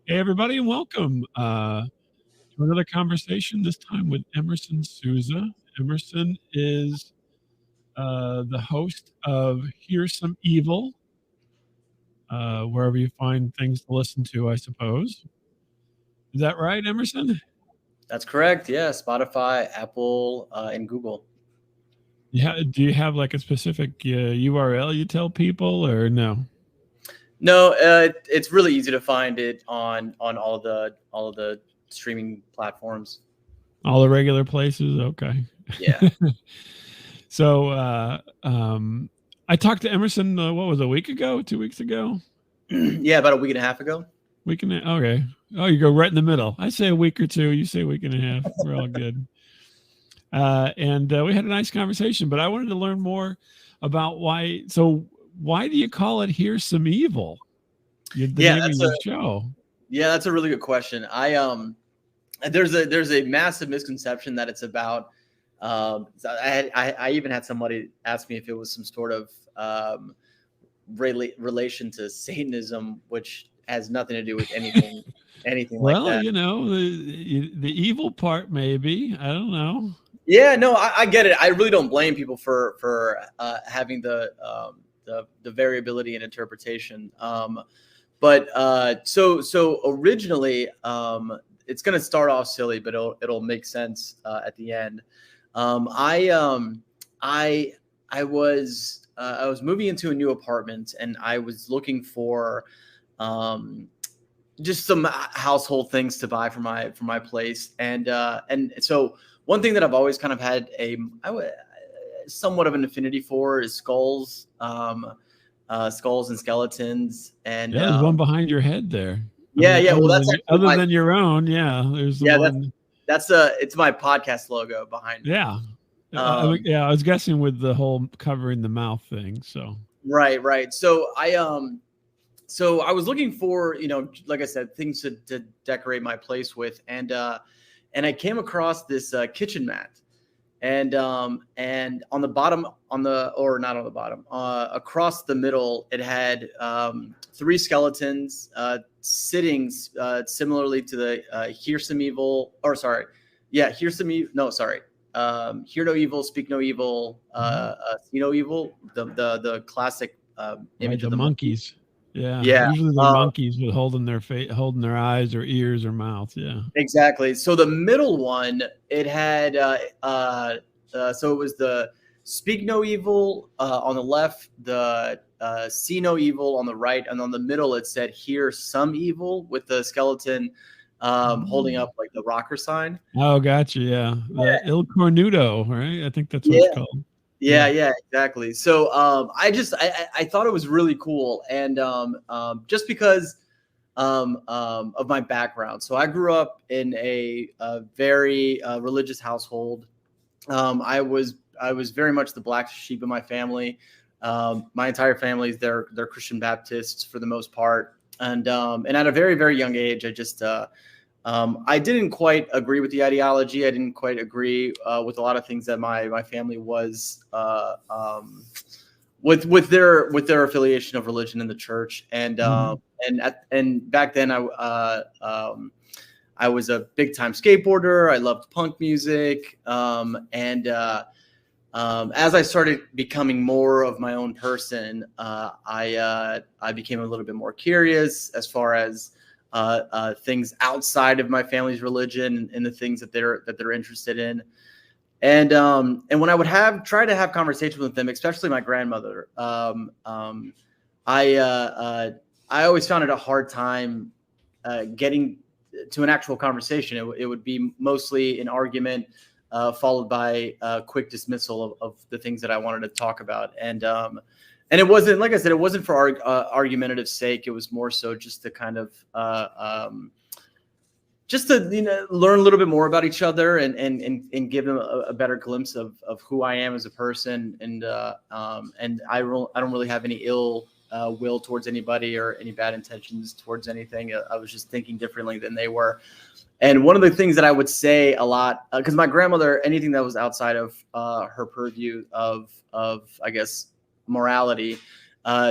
Hey, everybody, and welcome to another conversation, this time with Emerson Souza. Emerson is the host of Here's Some Evil, wherever you find things to listen to, I suppose. Is that right, Emerson? That's correct. Yeah, Spotify, Apple, and Google. Yeah. Do you have like a specific URL you tell people, or no? No, it's really easy to find it on all of the streaming platforms. All the regular places? Okay. Yeah. So I talked to Emerson, what was it, a week ago, 2 weeks ago? Yeah, about a week and a half ago. Week and okay. Oh, you go right in the middle. I say a week or two. You say a week and a half. We're all good. And we had a nice conversation, but I wanted to learn more about why. So, why do you call it "Here's Some Evil"? The name of your show. Yeah, that's a really good question. There's a massive misconception that it's about. I even had somebody ask me if it was some sort of relation to Satanism, which has nothing to do with anything like that. Well, you know, the evil part, maybe. I don't know. Yeah, no, I get it. I really don't blame people for having the variability in interpretation. But so originally, it's going to start off silly, but it'll make sense at the end. I was moving into a new apartment, and I was looking for just some household things to buy for my place, and so one thing that I've always kind of had somewhat of an affinity for is skulls. Skulls and skeletons, and there's one behind your head there. Yeah. Well, that's other than your own. Yeah, there's the one. That's it's my podcast logo behind me. Yeah. I was guessing with the whole covering the mouth thing. So right. So I was looking for, like I said, things to decorate my place with, and I came across this kitchen mat. And on the bottom, not on the bottom, across the middle, it had 3 skeletons sitting similarly to the Hear Some Evil, or sorry, yeah, Hear Some Evil. No, sorry, Hear No Evil, Speak No Evil, See No Evil. The classic image of the monkeys. Yeah. Usually the monkeys with holding their eyes or ears or mouth. Yeah. Exactly. So the middle one, it had so it was the Speak No Evil on the left, the See No Evil on the right, and on the middle it said Hear Some Evil with the skeleton holding up like the rocker sign. Oh, gotcha. Yeah. The Il Cornuto, right? I think that's what it's called. Yeah, exactly. So I thought it was really cool, and just because of my background. So I grew up in a very religious household. I was very much the black sheep of my family. My entire family, they're Christian Baptists for the most part, and at a very, very young age, I just I didn't quite agree with the ideology. I didn't quite agree with a lot of things that my family was with their affiliation of religion in the church, and back then I was a big time skateboarder. I loved punk music, and as I started becoming more of my own person, I became a little bit more curious as far as things outside of my family's religion and the things that they're interested in. And when I would try to have conversations with them, especially my grandmother, I always found it a hard time getting to an actual conversation. It would be mostly an argument followed by a quick dismissal of the things that I wanted to talk about. And it wasn't, like I said, it wasn't for argumentative sake. It was more so just to kind of learn a little bit more about each other and give them a better glimpse of who I am as a person. And I don't really have any ill will towards anybody or any bad intentions towards anything. I was just thinking differently than they were. And one of the things that I would say a lot, because my grandmother, anything that was outside of her purview of I guess morality,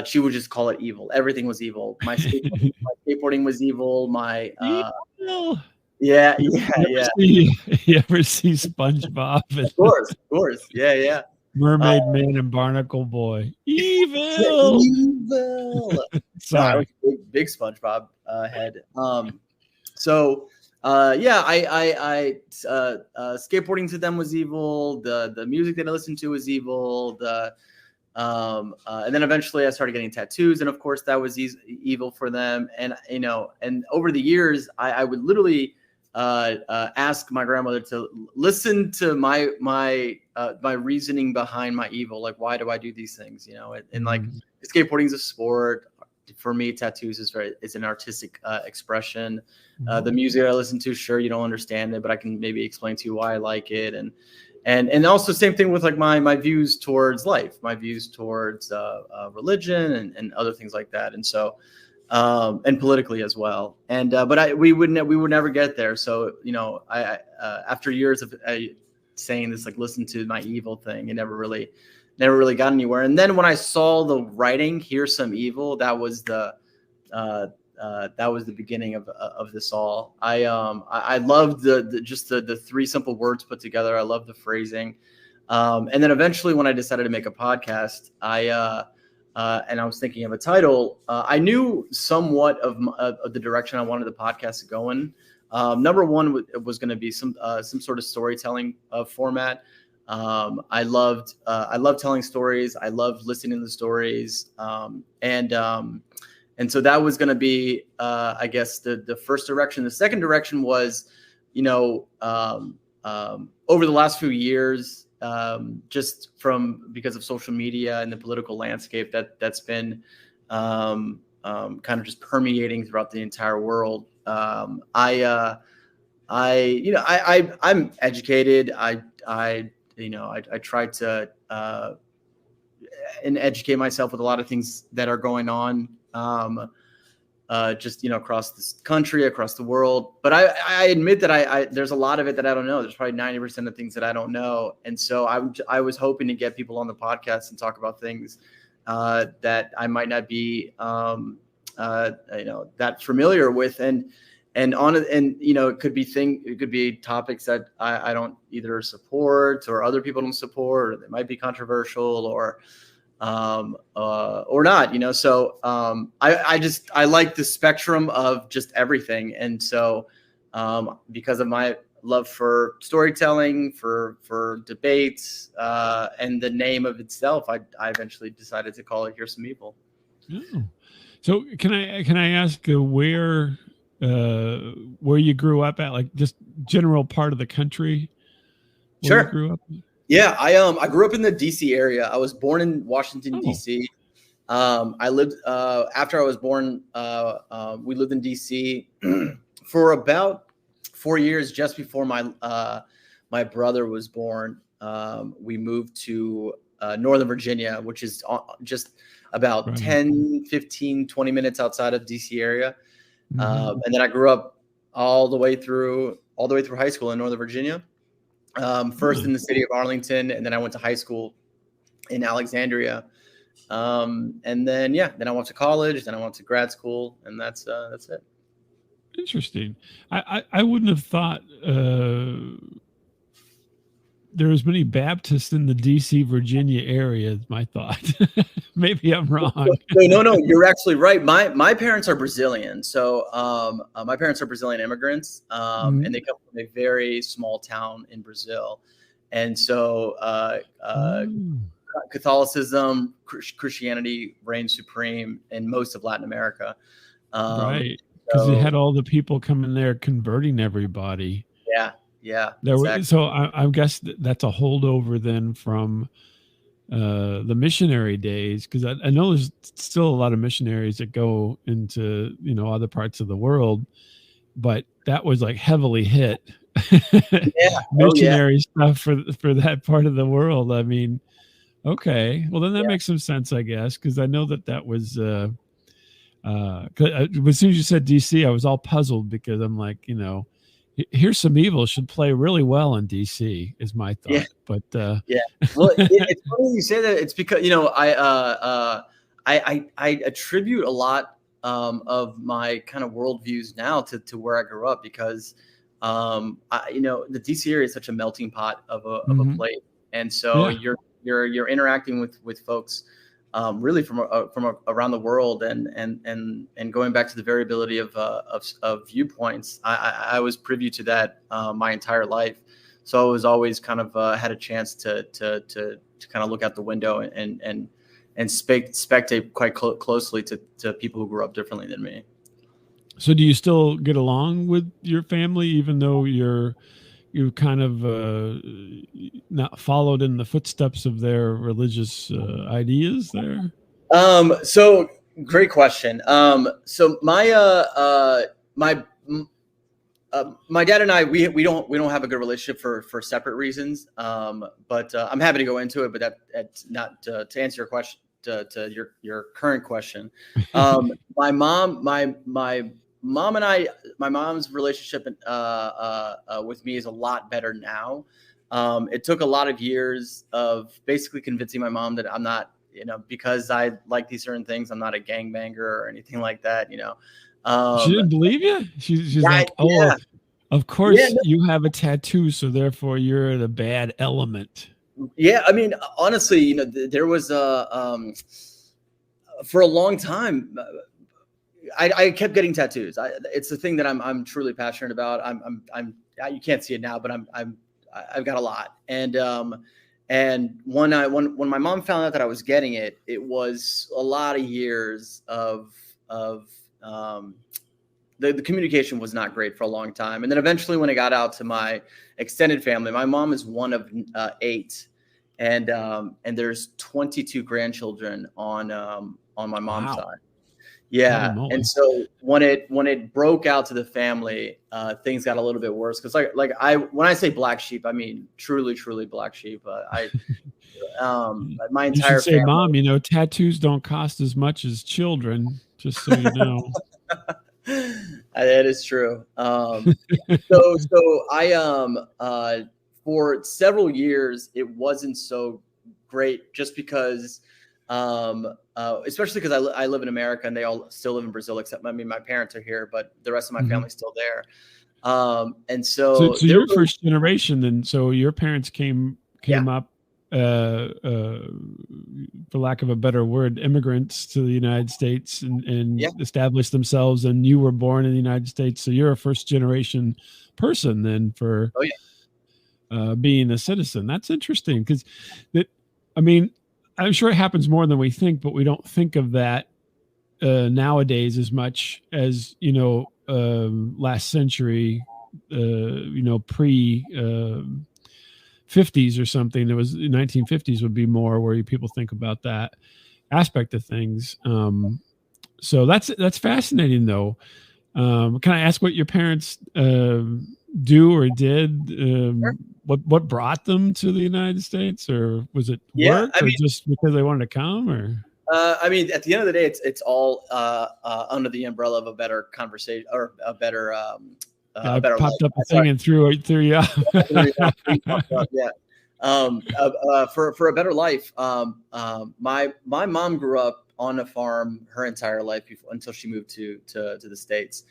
she would just call it evil. Everything was evil. My skateboarding was evil. My Evil. yeah, You, yeah, you ever yeah. see you ever see SpongeBob and Of course. Yeah, yeah. Mermaid Man and Barnacle Boy? Yeah, Evil. evil. No, I was Sorry. a big SpongeBob head. So yeah, skateboarding to them was evil. The music that I listened to was evil. And then eventually I started getting tattoos, and of course that was evil for them. And and over the years, I would literally ask my grandmother to listen to my reasoning behind my evil. Like, why do I do these things? And like, skateboarding is a sport. For me, tattoos it's an artistic expression. The music I listen to, sure, you don't understand it, but I can maybe explain to you why I like it. And also same thing with like my views towards life, my views towards religion and other things like that. And so and politically as well. And but we would never get there. So I after years of saying this, like, listen to my evil thing, it never really got anywhere. And then when I saw the writing, Here's Some Evil, that was the beginning of this all. I loved the three simple words put together. I love the phrasing. And then eventually, when I decided to make a podcast, and I was thinking of a title. I knew somewhat of the direction I wanted the podcast to go in. Number one was going to be some sort of storytelling format. I loved telling stories. I loved listening to the stories. And so that was going to be, I guess, the first direction. The second direction was, over the last few years, just because of social media and the political landscape that's been kind of just permeating throughout the entire world. I'm educated. I try to and educate myself with a lot of things that are going on. Just across this country, across the world. But I admit that there's a lot of it that I don't know. There's probably 90% of things that I don't know, and so I was hoping to get people on the podcast and talk about things that I might not be that familiar with, and it could be topics that I don't either support or other people don't support, or they might be controversial or not, so I like the spectrum of just everything. And so because of my love for storytelling, for debates, and the name of itself, I eventually decided to call it Here's Some Evil. Oh. So can I ask where you grew up at, like just general part of the country where Sure. you grew up? Yeah, I grew up in the DC area. I was born in Washington, DC. I lived after I was born. We lived in DC for about 4 years. Just before my brother was born, we moved to Northern Virginia, which is just about 10, 15, 20 minutes outside of DC area. And then I grew up all the way through high school in Northern Virginia. First in the city of Arlington, and then I went to high school in Alexandria. And then I went to college, then I went to grad school, and that's it. Interesting. I wouldn't have thought there was many Baptists in the DC, Virginia area, is my thought. Maybe I'm wrong. No, you're actually right. My parents are Brazilian. So my parents are Brazilian immigrants, and they come from a very small town in Brazil. And so Catholicism, Christianity reigns supreme in most of Latin America. Right. Because you had all the people coming there converting everybody. Yeah. Exactly. So I guess that's a holdover then from the missionary days, because I know there's still a lot of missionaries that go into other parts of the world, but that was like heavily hit missionary stuff for that part of the world. I mean, okay, well then that makes some sense, I guess, because I know that was as soon as you said DC, I was all puzzled, because I'm like, Here's Some Evil should play really well in DC, is my thought. But well, it's funny you say that. It's because I attribute a lot of my kind of worldviews now to where I grew up, because the DC area is such a melting pot of a place, and so Yeah. you're interacting with folks really from around the world, and going back to the variability of viewpoints. I was privy to that my entire life, so I was always kind of had a chance to kind of look out the window and spectate quite closely to people who grew up differently than me. So do you still get along with your family, even though you kind of not followed in the footsteps of their religious ideas there? So great question. So my dad and I, we don't have a good relationship for separate reasons. But I'm happy to go into it, but that's not to answer your question, to your current question. My mom and I, my mom's relationship with me is a lot better now. It took a lot of years of basically convincing my mom that I'm not, because I like these certain things, I'm not a gangbanger or anything like that. She didn't believe you? She's like, oh, yeah. Of course, Yeah, no. You have a tattoo, so therefore you're the bad element. Yeah, I mean, honestly, there was for a long time, I kept getting tattoos. It's the thing that I'm truly passionate about. You can't see it now, but I've got a lot. And when my mom found out that I was getting it, it was a lot of years of the communication was not great for a long time. And then eventually when it got out to my extended family, my mom is one of 8. And there's 22 grandchildren on my mom's side. Yeah. And so when it broke out to the family, things got a little bit worse. Cause when I say black sheep, I mean, truly black sheep. My entire you should say, family. Mom, tattoos don't cost as much as children, just so you know. That is true. So I for several years it wasn't so great, just because especially because I live in America and they all still live in Brazil, except my parents are here, but the rest of my family's still there. And so you're first generation then. So your parents came up, for lack of a better word, immigrants to the United States and established themselves, and you were born in the United States. So you're a first generation person then for being a citizen. That's interesting, because I'm sure it happens more than we think, but we don't think of that nowadays as much as, last century, pre 50s or something. There was 1950s would be more where people think about that aspect of things. So that's fascinating though. Can I ask what your parents do or did? Sure. What brought them to the United States, or was it work, or just because they wanted to come, or? At the end of the day, it's all under the umbrella of a better conversation, or a better I popped life. Up a thing and threw you off. Yeah. For a better life. My mom grew up on a farm her entire life until she moved to the States.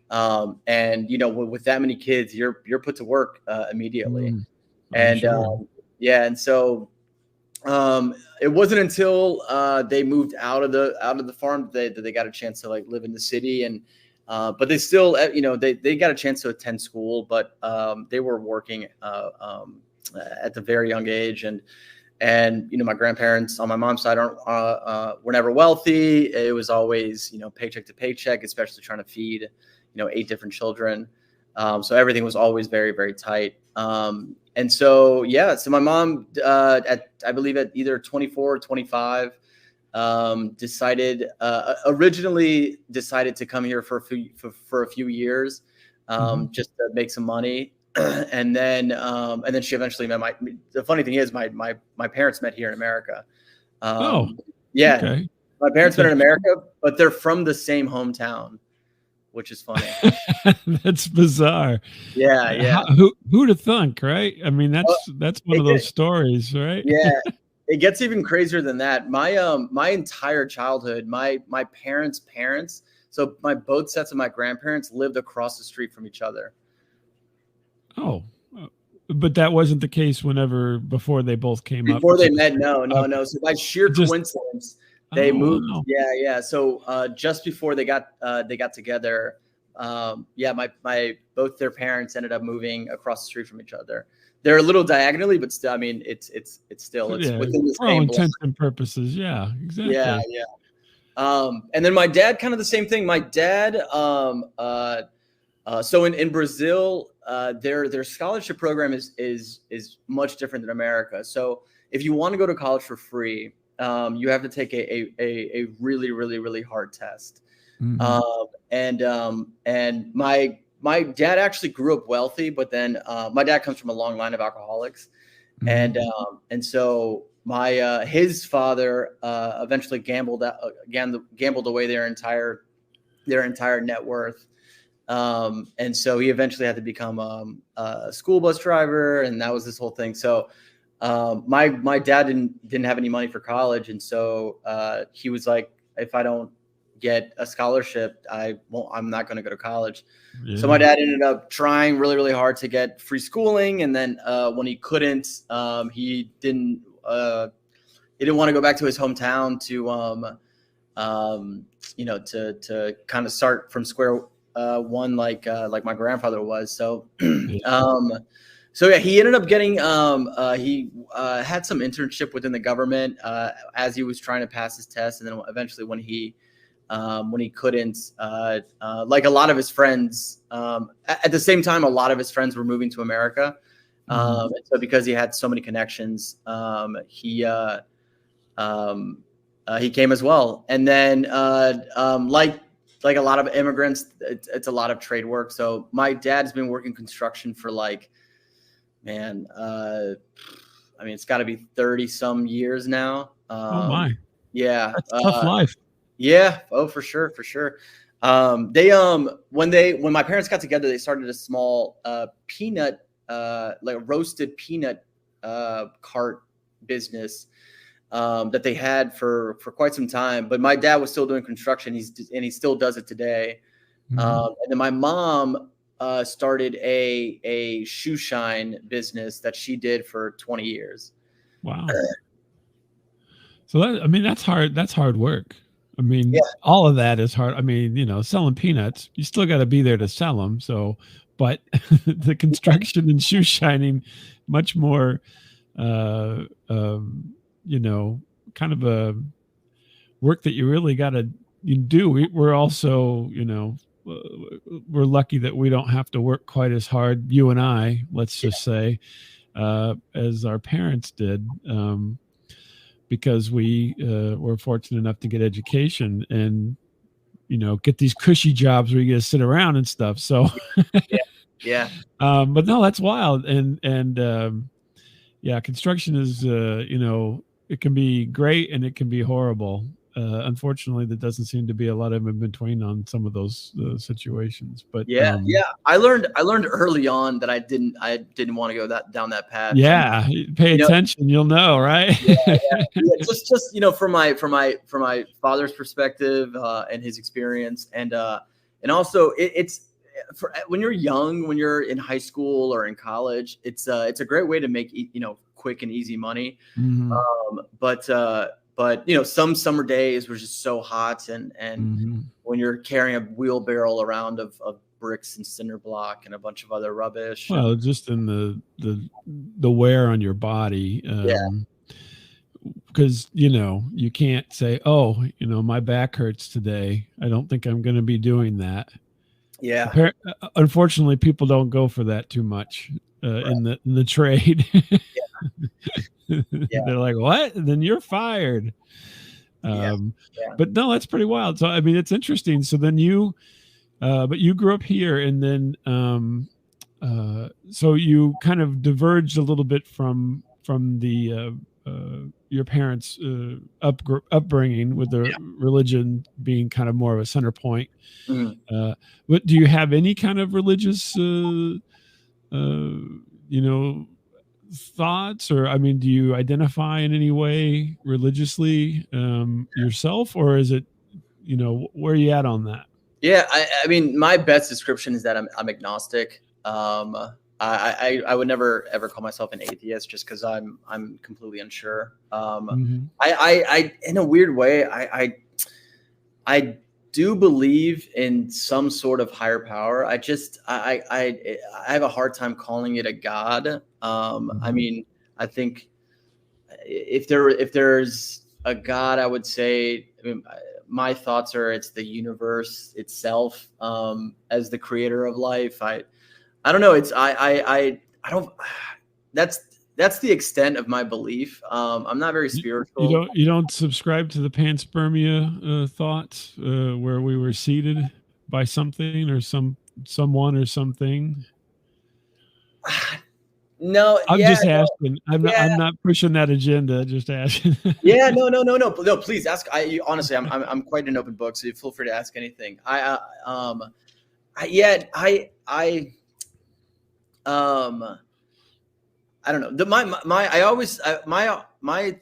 And with that many kids, you're put to work immediately. And sure. And so it wasn't until they moved out of the farm that they got a chance to live in the city. And but they still, they got a chance to attend school, but they were working at the very young age. And my grandparents on my mom's side were never wealthy. It was always, paycheck to paycheck, especially trying to feed, 8 different children. So everything was always very, very tight. And so, so my mom, I believe at either 24 or 25, originally decided to come here for a few years, just to make some money. And then she eventually met the funny thing is my parents met here in America. Okay. My parents met in America, but they're from the same hometown, which is funny. That's bizarre. Yeah. Who to think, right? I mean, that's one of those stories, right? Yeah, it gets even crazier than that. My entire childhood, my parents, so my both sets of my grandparents lived across the street from each other. Oh, but that wasn't the case whenever before they both came up Before to they the met, street. no. So by sheer Just coincidence, they oh moved. wow. Yeah. So just before they got together, my both their parents ended up moving across the street from each other. They're a little diagonally, but still, I mean, it's still it's Yeah, within the for all same block. intents and purposes. Yeah, Yeah, exactly. yeah. And then my dad, kind of the same thing. My dad, so in Brazil, their scholarship program is much different than America. So if you want to go to college for free, you have to take a really really really hard test. Mm-hmm. And my dad actually grew up wealthy, but then my dad comes from a long line of alcoholics, Mm-hmm. and so my his father eventually gambled away their entire net worth. And so he eventually had to become a school bus driver, and that was this whole thing. So my dad didn't have any money for college, and so he was like, if I don't get a scholarship, I'm not going to go to college. Yeah. So my dad ended up trying really really hard to get free schooling, and then when he couldn't, he didn't want to go back to his hometown to kind of start from square one, like my grandfather was. So so yeah, he ended up getting he had some internship within the government as he was trying to pass his test, and then eventually when he couldn't, like a lot of his friends, at the same time, a lot of his friends were moving to America. And so because he had so many connections, he came as well. And then like a lot of immigrants, it's a lot of trade work. So my dad's been working construction for I mean, it's got to be 30 some years now. Oh my. Yeah. That's tough life. Yeah. Oh, for sure. For sure. They when my parents got together, they started a small peanut, like a roasted peanut cart business that they had for quite some time. But my dad was still doing construction. He still does it today. And then my mom started a shoe shine business that she did for 20 years. Wow. So that's hard. That's hard work. I mean, all of that is hard. I mean, selling peanuts, you still got to be there to sell them. So, but the construction and shoe shining, much more, kind of a work that you really got to do. We're also, we're lucky that we don't have to work quite as hard, you and I, let's just say, as our parents did. Because we were fortunate enough to get education and get these cushy jobs where you get to sit around and stuff. So yeah. But no, that's wild. And yeah, construction is it can be great and it can be horrible. Unfortunately, there doesn't seem to be a lot of in between on some of those situations. But yeah, I learned early on that I didn't want to go down that path. Yeah, pay attention, you'll know, right? Yeah, just from my father's perspective and his experience, and also it's for when you're young, when you're in high school or in college, it's a great way to make quick and easy money. But some summer days were just so hot, and when you're carrying a wheelbarrow around of bricks and cinder block and a bunch of other rubbish. Well, just in the wear on your body. Because you can't say, oh, my back hurts today. I don't think I'm going to be doing that. Yeah. Unfortunately, people don't go for that too much in the trade. They're like, what? Then you're fired. But no, that's pretty wild. So I mean, it's interesting. So then but you grew up here, and then so you kind of diverged a little bit from the your parents' upbringing, with the religion being kind of more of a center point. What do you have any kind of religious thoughts, or I mean, do you identify in any way religiously yourself, or is it, where are you at on that? Yeah, I mean, my best description is that I'm agnostic. I would never ever call myself an atheist just because I'm completely unsure. Mm-hmm. I in a weird way, I do believe in some sort of higher power. I have a hard time calling it a god. I Mm-hmm. mean, I think if there's a god, I would say, I mean, my thoughts are it's the universe itself, as the creator of life. I don't know. I don't. That's the extent of my belief. I'm not very You spiritual. don't subscribe to the panspermia thoughts, where we were seeded by something or someone or something. No, I'm yeah, just asking. yeah, I'm not pushing that agenda. Just asking. yeah. No. Please ask. Honestly, I'm quite an open book, so you feel free to ask anything. Yeah, um, I don't know. I always my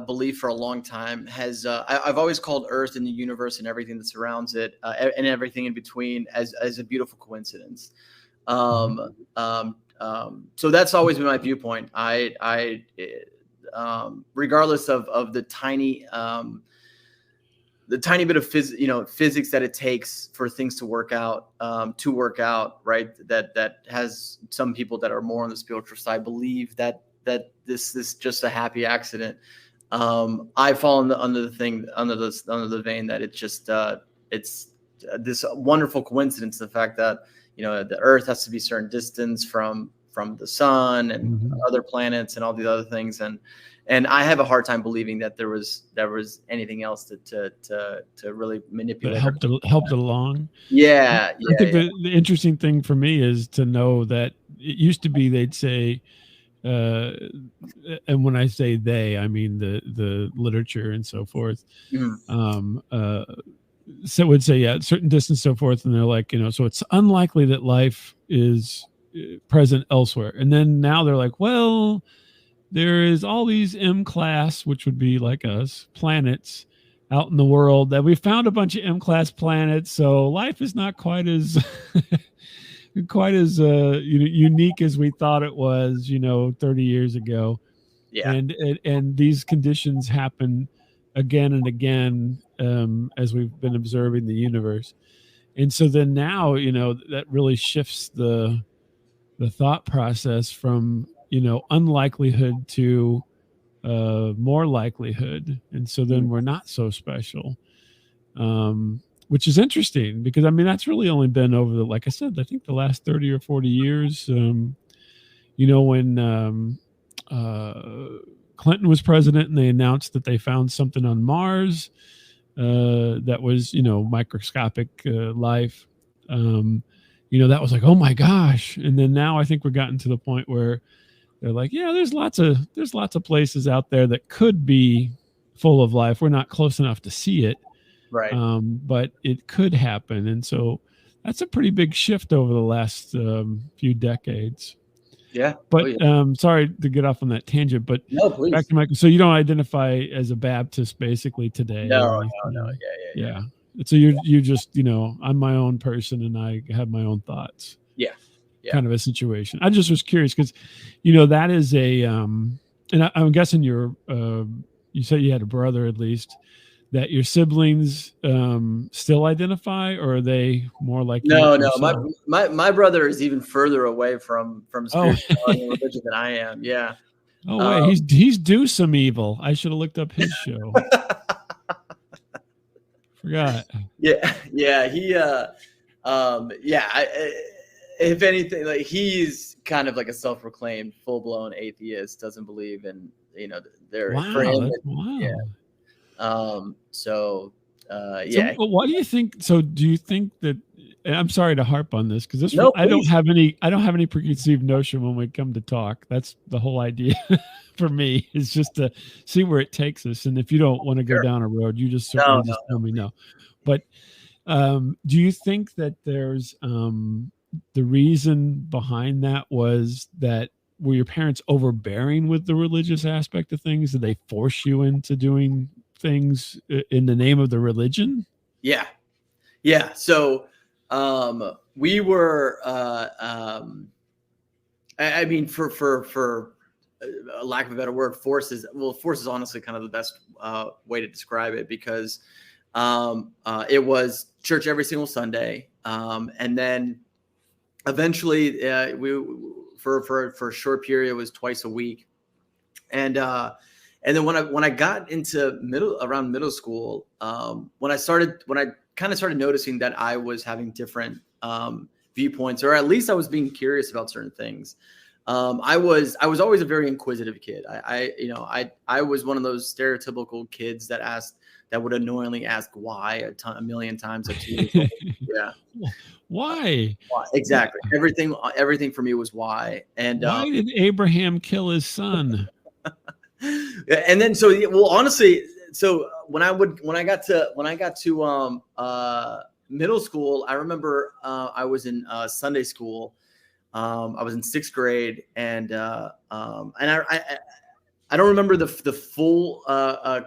belief for a long time has I've always called Earth and the universe and everything that surrounds it, and everything in between as a beautiful coincidence. Um, so that's always been my viewpoint. Regardless of the tiny bit of physics that it takes for things to work out, right? That has some people that are more on the spiritual side believe that this is just a happy accident. I fall under the vein that it's this wonderful coincidence. The fact that the Earth has to be a certain distance from the sun and Mhm. other planets and all these other things, and I have a hard time believing that there was anything else to really That manipulate. helped it along. Yeah, I yeah, think yeah. the interesting thing for me is to know that it used to be they'd say, uh, and when I say they, I mean the literature and so forth. Mhm. Um, uh, so would say, yeah, certain distance, so forth, and they're like, so it's unlikely that life is present elsewhere. And then now they're like, well, there is all these M class, which would be like us, planets out in the world that we found a bunch of M class planets. So life is not quite as quite as unique as we thought it was, 30 years ago. Yeah. And these conditions happen again and again, as we've been observing the universe. And so then now, that really shifts the thought process from unlikelihood to more likelihood, and so then Mhm. we're not so special, which is interesting because I mean that's really only been over the, like I said, I think the last 30 or 40 years. When Clinton was president and they announced that they found something on Mars, that was microscopic life. That was like, oh my gosh. And then now I think we're gotten to the point where they're like, yeah, there's lots of places out there that could be full of life. We're not close enough to see it, Right. but it could happen. And so that's a pretty big shift over the last few decades. Yeah. Oh But yeah. sorry to get off on that tangent, but No, back please. to Michael. So you don't identify as a Baptist basically today No, or no. anything? Yeah, yeah, Yeah. So you just, I'm my own person and I have my own thoughts, yeah, yeah. kind of a situation. I just was curious because, that is a, and I'm guessing you said you had a brother at least, that your siblings still identify, or are they more like you No, no. My yourself? my my brother is even further away from Oh, spirituality and religion than I am. Yeah. oh wait, Um, he's do some evil. I should have looked up his show. Forgot. yeah, yeah. Yeah. If anything, like he's kind of like a self-proclaimed full-blown atheist, doesn't believe in there for Wow, him. that's Yeah. wild. So So, yeah. what do you think? So, do you think that? And I'm sorry to harp on this because No, I don't please. have any preconceived notion when we come to talk. That's the whole idea for me, is just to see where it takes us. And if you don't want to go Sure. down a road, you just No, certainly no, just no, tell me please. no. But do you think that there's the reason behind that was that were your parents overbearing with the religious aspect of things? Did they force you into doing things in the name of the religion? Yeah. Yeah. So we were, I mean, for a lack of a better word, force is honestly kind of the best way to describe it, because it was church every single Sunday, and then eventually we for a short period it was twice a week, and then when I got into around middle school, when I kind of started noticing that I was having different viewpoints, or at least I was being curious about certain things. I was always a very inquisitive kid. I was one of those stereotypical kids that would annoyingly ask why a million times at 2 years old. Yeah. Why? Why? Exactly. Everything for me was why. And why did Abraham kill his son? and then well, honestly, so when I got to middle school, I remember I was in Sunday school. I was in 6th grade, and I don't remember the full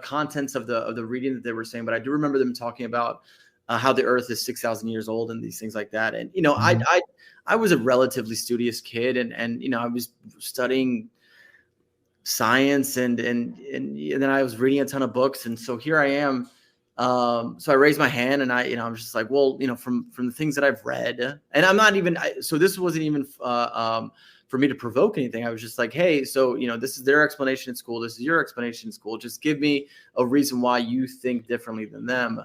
contents of the reading that they were saying, but I do remember them talking about how the Earth is 6,000 years old and these things like that. And I was a relatively studious kid, and I was studying science, and then I was reading a ton of books, and so here I am. So I raised my hand, and I'm just like, well, from the things that I've read, and I'm not even, so this wasn't even for me to provoke anything. I was just like, hey, so this is their explanation in school, this is your explanation in school. Just give me a reason why you think differently than them.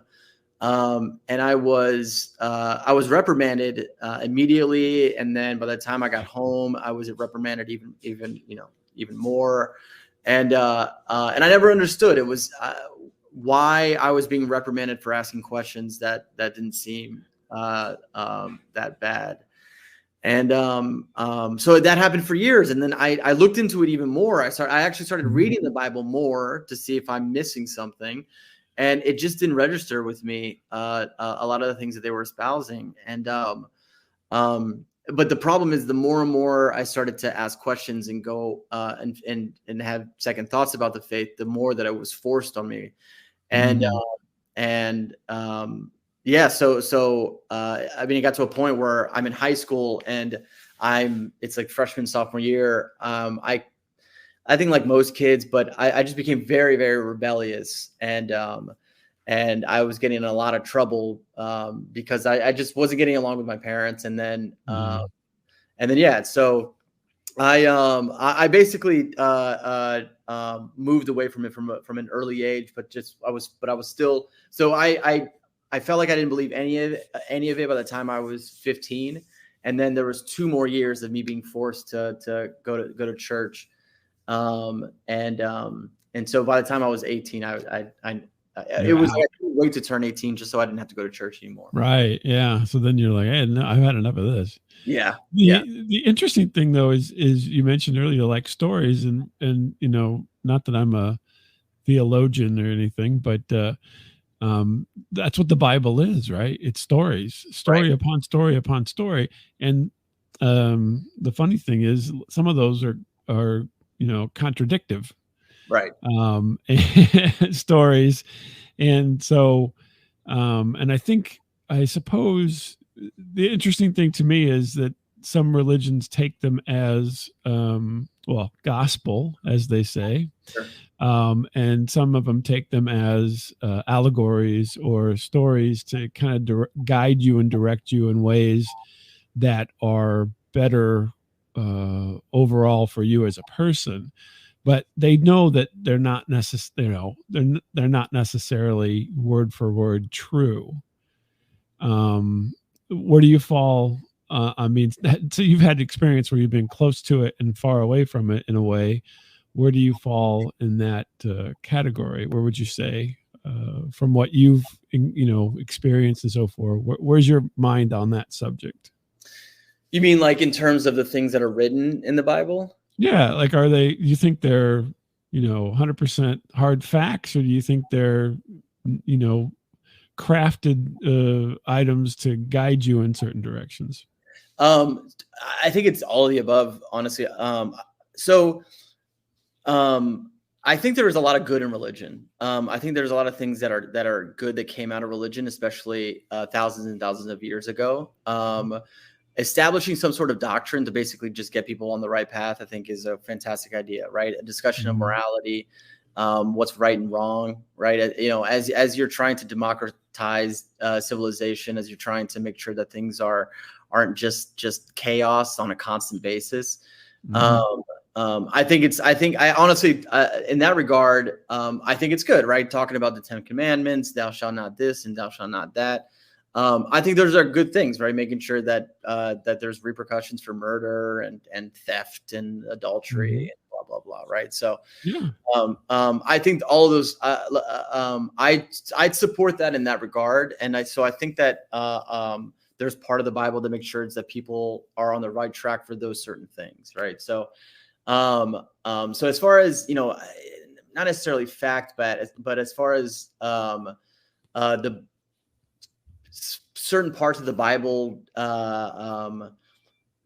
And I was reprimanded immediately, and then by the time I got home, I was reprimanded even more, and I never understood it was why I was being reprimanded for asking questions that didn't seem that bad. And so that happened for years, and then I looked into it even more. I actually started reading the Bible more to see if I'm missing something, and it just didn't register with me a lot of the things that they were espousing. And but the problem is, the more and more I started to ask questions and go and have second thoughts about the faith, the more that it was forced on me. And yeah, so I mean, it got to a point where I'm in high school, and it's like freshman, sophomore year. I think like most kids, but I just became very, very rebellious, and I was getting in a lot of trouble because I just wasn't getting along with my parents. And then yeah, so I basically moved away from it from an early age, but I was still, so I felt like I didn't believe any of it by the time I was 15, and then there was 2 more years of me being forced to go to church, and so by the time I was 18, it was like I couldn't wait to turn 18 just so I didn't have to go to church anymore. Right. Yeah. So then you're like, hey, no, I've had enough of this. Yeah. The interesting thing though is you mentioned earlier, like stories, and not that I'm a theologian or anything, but that's what the Bible is, right? It's stories, story upon story upon story. And the funny thing is, some of those are contradictive, right? Stories. And so and I suppose the interesting thing to me is that some religions take them as gospel, as they say. Sure. And some of them take them as allegories or stories to kind of guide you and direct you in ways that are better overall for you as a person. But they know that they're not they're not necessarily word for word true. Where do you fall? I mean, so you've had experience where you've been close to it and far away from it in a way. Where do you fall in that category? Where would you say, from what you've experienced and so forth? Where's your mind on that subject? You mean like in terms of the things that are written in the Bible? Yeah, like you think they're 100% hard facts, or do you think they're crafted items to guide you in certain directions? I think it's all of the above, honestly. So I think there is a lot of good in religion. I think there's a lot of things that are good that came out of religion, especially thousands and thousands of years ago. Establishing some sort of doctrine to basically just get people on the right path, I think, is a fantastic idea, right? A discussion of morality, what's right and wrong, right? As you're trying to democratize civilization, as you're trying to make sure that things aren't just chaos on a constant basis. I honestly, in that regard, I think it's good, right? Talking about the 10 Commandments, thou shalt not this and thou shalt not that. I think those are good things, right? Making sure that that there's repercussions for murder and theft and adultery and blah blah blah, right? So, I think all of those, I'd support that in that regard, and I think that there's part of the Bible that makes sure that people are on the right track for those certain things, right? So, so as far as not necessarily fact, but as far as the certain parts of the Bible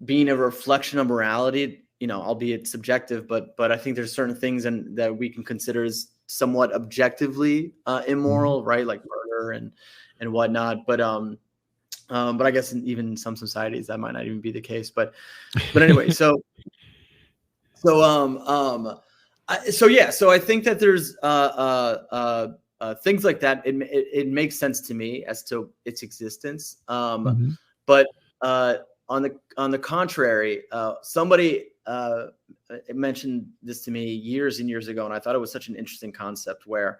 being a reflection of morality, albeit subjective, but I think there's certain things that we can consider as somewhat objectively immoral, right? Like murder and whatnot. But I guess even in some societies that might not even be the case. But anyway, so I think that there's things like that. It makes sense to me as to its existence. But on the contrary, somebody mentioned this to me years and years ago, and I thought it was such an interesting concept where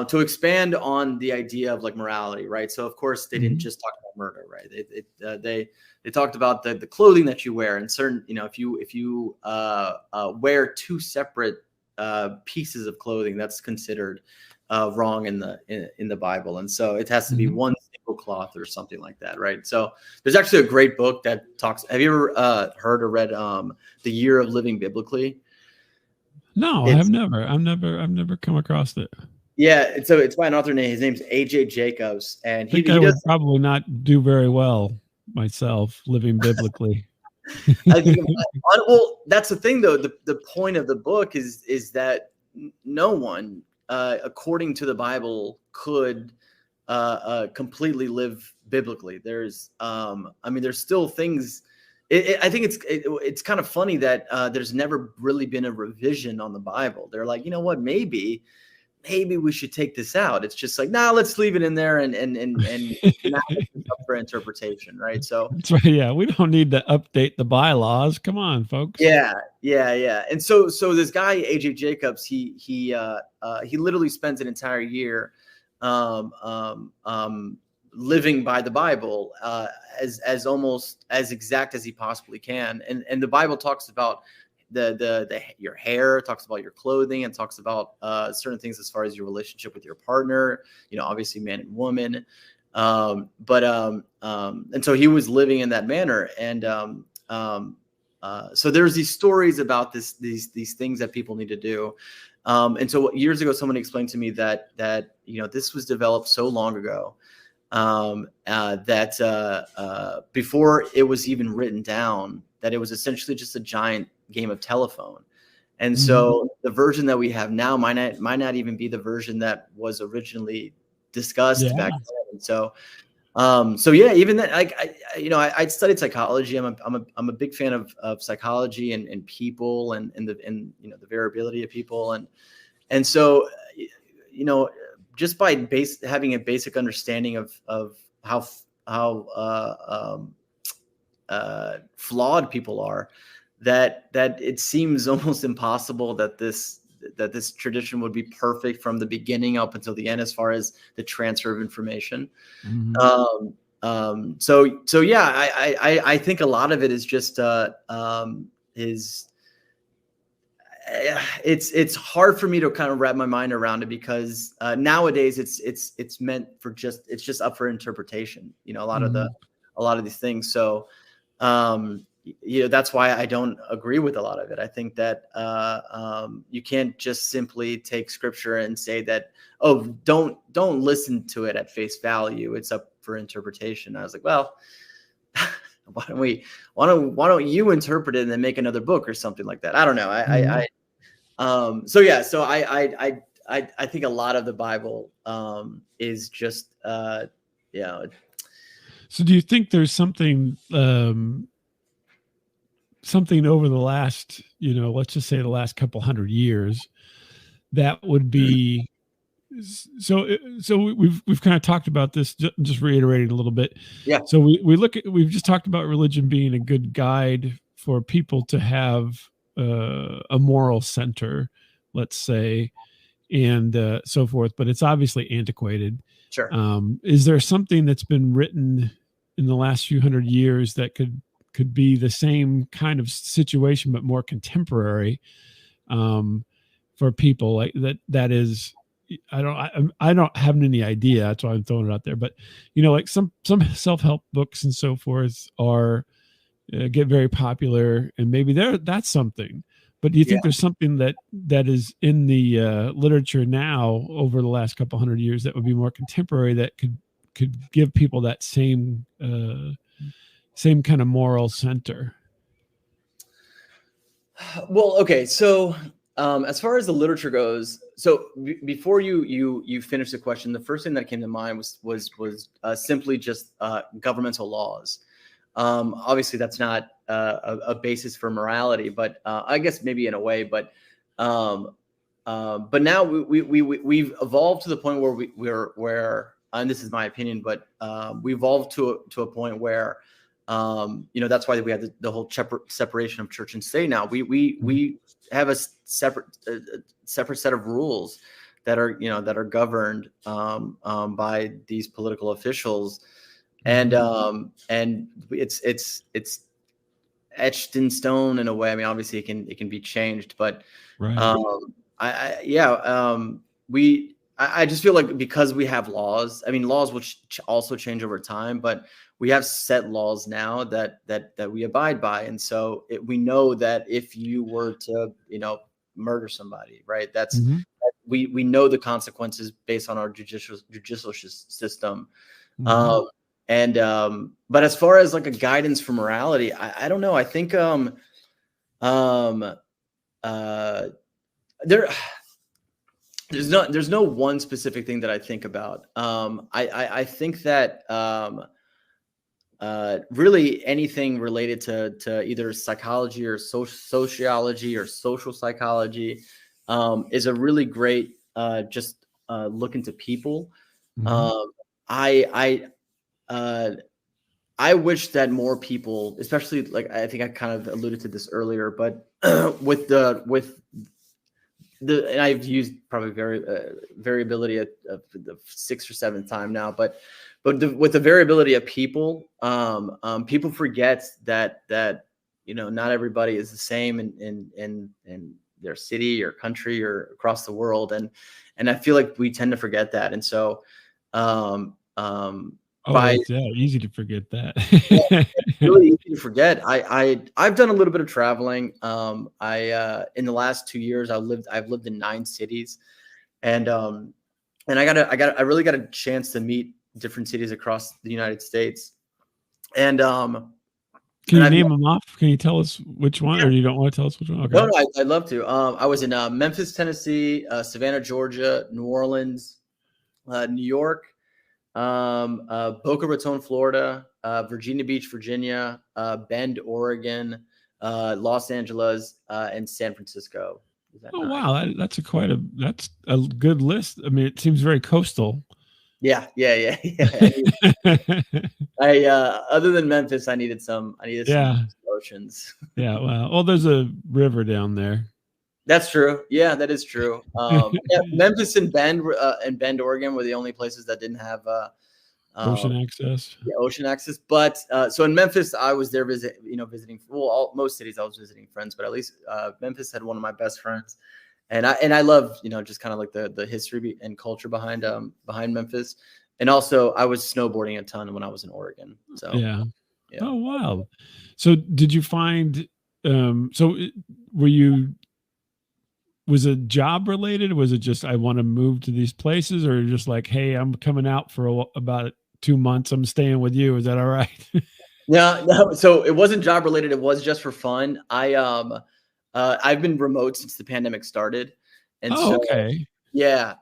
to expand on the idea of like morality, right? So of course they didn't just talk about murder, right? They talked about the clothing that you wear, and certain, if you wear two separate pieces of clothing, that's considered wrong in the Bible, and so it has to be one single cloth or something like that, right? So there's actually a great book that talks. Have you ever heard or read The Year of Living Biblically? No, I've never come across it. Yeah, so it's by an author named, his name's A.J. Jacobs, and I think I would probably not do very well myself living biblically. I think, well, that's the thing, though. The point of the book is that no one, according to the Bible, could completely live biblically. There's, there's still things. I think it's kind of funny that there's never really been a revision on the Bible. They're like, you know what, maybe we should take this out. It's just like, nah, let's leave it in there and not up for interpretation, right? So that's right. Yeah, we don't need to update the bylaws. Come on, folks. Yeah. And so this guy AJ Jacobs, he literally spends an entire year living by the Bible as almost as exact as he possibly can. And the Bible talks about your hair, talks about your clothing, and talks about certain things as far as your relationship with your partner, obviously man and woman. And so he was living in that manner. And so there's these stories about these things that people need to do. And so years ago, someone explained to me that this was developed so long ago that before it was even written down, that it was essentially just a giant game of telephone. And so the version that we have now might not even be the version that was originally discussed back then. And so yeah, even that, like, I studied psychology. I'm a big fan of psychology and people and the variability of people. And so, just by having a basic understanding of how flawed people are, that it seems almost impossible that this tradition would be perfect from the beginning up until the end as far as the transfer of information. So yeah, I think a lot of it is just it's hard for me to kind of wrap my mind around it, because nowadays it's meant for it's just up for interpretation, a lot of these things. So that's why I don't agree with a lot of it. I think that you can't just simply take scripture and say that, oh, don't listen to it at face value, it's up for interpretation. I was like, well, why don't you interpret it and then make another book or something like that? I don't know. I think a lot of the Bible is just yeah. So do you think there's something something over the last, let's just say the last couple hundred years that would be so we've kind of talked about this, just reiterating a little bit. Yeah. So we've just talked about religion being a good guide for people to have a moral center, let's say, and so forth, but it's obviously antiquated. Sure. Is there something that's been written in the last few hundred years that could be the same kind of situation but more contemporary for people like that is, I don't have any idea, that's why I'm throwing it out there, but like some self-help books and so forth are get very popular, and maybe that's something. But do you think there's something that is in the literature now over the last couple hundred years that would be more contemporary that could give people that same kind of moral center? Well, okay, so as far as the literature goes, so before you finish the question, the first thing that came to mind was simply just governmental laws. Obviously, that's not a basis for morality, but I guess maybe in a way. But now we've evolved to the point where and this is my opinion, but we evolved to a point where that's why we have the whole separation of church and state. Now we have a separate set of rules that are governed by these political officials. And it's etched in stone in a way. I mean, obviously it can be changed, but right. I just feel like because we have laws, I mean, laws will also change over time, but we have set laws now that we abide by. And so we know that if you were to, murder somebody, right, that's we know the consequences based on our judicial system. But as far as like a guidance for morality, I don't know. I think there's no one specific thing that I think about. I think that really anything related to either psychology or sociology or social psychology is a really great just look into people. I wish that more people, especially like I think I kind of alluded to this earlier, but with the and I've used probably variability of the sixth or seventh time now, but with the variability of people, people forget that not everybody is the same in their city or country or across the world, and I feel like we tend to forget that, and so easy to forget that. It's really easy to forget. I've done a little bit of traveling. In the last 2 years, I've lived in 9 cities, and I really got a chance to meet different cities across the United States. And can you name them off? Can you tell us which one, or you don't want to tell us which one? Okay. No, I'd love to. I was in Memphis, Tennessee, Savannah, Georgia, New Orleans, New York, Boca Raton, Florida, Virginia Beach, Virginia, Bend, Oregon, Los Angeles, and San Francisco. Wow, that's a good list. I mean, it seems very coastal. Yeah. I other than Memphis, I needed some oceans. Yeah, well, there's a river down there. That's true. Yeah, that is true. Memphis and Bend, Oregon were the only places that didn't have ocean access. Yeah, ocean access. But so in Memphis, I was there visiting. Well, most cities I was visiting friends, but at least Memphis had one of my best friends, and I love just kind of like the history and culture behind Memphis, and also I was snowboarding a ton when I was in Oregon. So yeah. Oh wow! So did you find? Was it job related? Was it just I want to move to these places, or just like, hey, I'm coming out for about 2 months. I'm staying with you. Is that all right? No. So it wasn't job related. It was just for fun. I've been remote since the pandemic started, and Oh, so okay. yeah,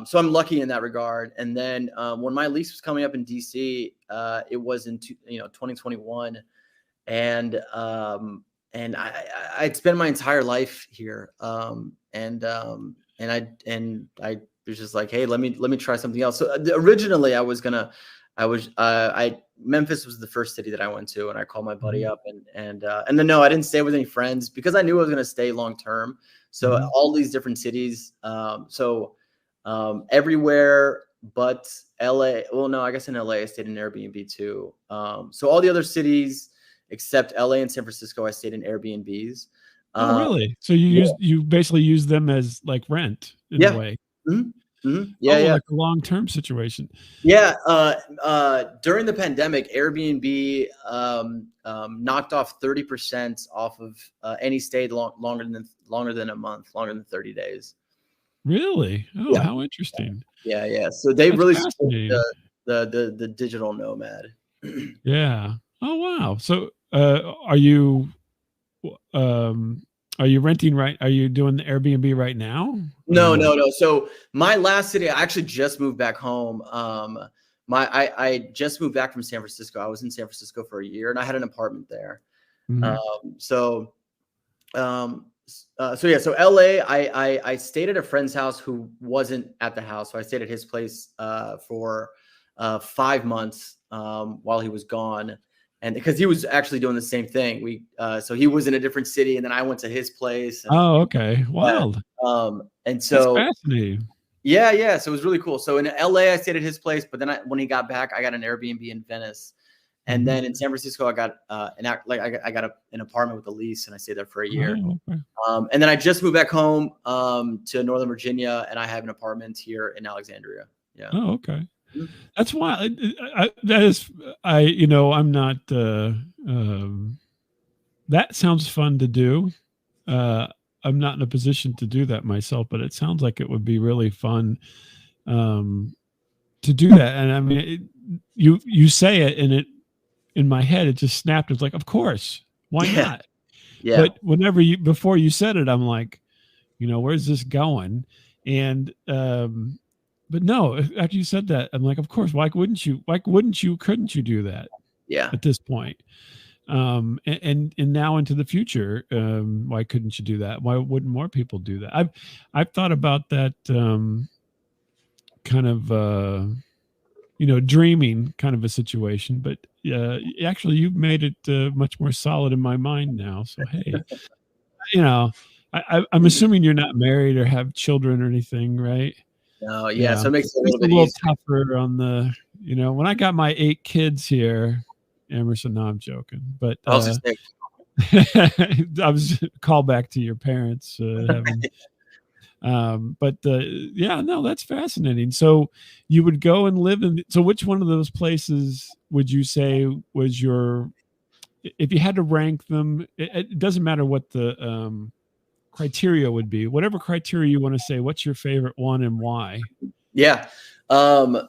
so I'm lucky in that regard. And then when my lease was coming up in DC, it was in 2021, and I'd spent my entire life here, and I was just like, hey, let me try something else. So originally I Memphis was the first city that I went to, and I called my buddy Mhm, up, and then no, I didn't stay with any friends because I knew I was going to stay long term. So mhm. all these different cities, everywhere but LA. Well, no, I guess in LA I stayed in Airbnb too. So all the other cities except LA and San Francisco, I stayed in Airbnbs. Oh, Um, really? So yeah, you basically use them as like rent in a yeah, way. yeah, Oh, yeah. like a long-term situation. Yeah, during the pandemic, Airbnb knocked off 30% off of any stay longer than a month, longer than 30 days. Really? Oh, Yeah, how interesting. yeah, yeah. So they That's really support fascinating. the digital nomad. Yeah. Oh, wow. So, um, are you renting right? Are you doing the Airbnb right now or No, no? no, no. So my last city, I actually just moved back home. I just moved back from San Francisco. I was in San Francisco for a year, and I had an apartment there. Mhm. Um, so so yeah, so LA, I stayed at a friend's house who wasn't at the house, so I stayed at his place for 5 months while he was gone, and because he was actually doing the same thing. So he was in a different city, and then I went to his place, and Oh, okay. yeah, Wild. and That's so fascinating. yeah, yeah. So it was really cool. So in LA, I stayed at his place, but then when he got back, I got an Airbnb in Venice, and Mhm. then in San Francisco, I got an apartment with a lease, and I stayed there for a year. Oh, okay. And then I just moved back home to Northern Virginia, and I have an apartment here in Alexandria. Yeah. Oh, okay. Mhm. That's why that is I'm not that sounds fun to do. Uh, I'm not in a position to do that myself, but it sounds like it would be really fun um, to do that. And I mean, you say it, and it in my head it just snapped. It's like, of course, why Yeah. not? Yeah. But before you said it, I'm like, where's this going? And but no, after you said that, I'm like, of course, why wouldn't you? Why wouldn't you? Couldn't you do that Yeah. at this point? And now into the future, why couldn't you do that? Why wouldn't more people do that? I've thought about that kind of dreaming kind of a situation, but actually you've made it much more solid in my mind now. So hey, you know, I'm Mhm. assuming you're not married or have children or anything, right? No, yeah. Yeah, So it makes it a it's little a bit little easier. tougher on the when I got my 8 kids here, Emerson. No, I'm joking, but I was just saying, I was call back to your parents having but yeah, no, that's fascinating. So you would go and live in, so which one of those places would you say was your, if you had to rank them, it doesn't matter what the criteria would be, whatever criteria you want to say, what's your favorite one and why? yeah. Um,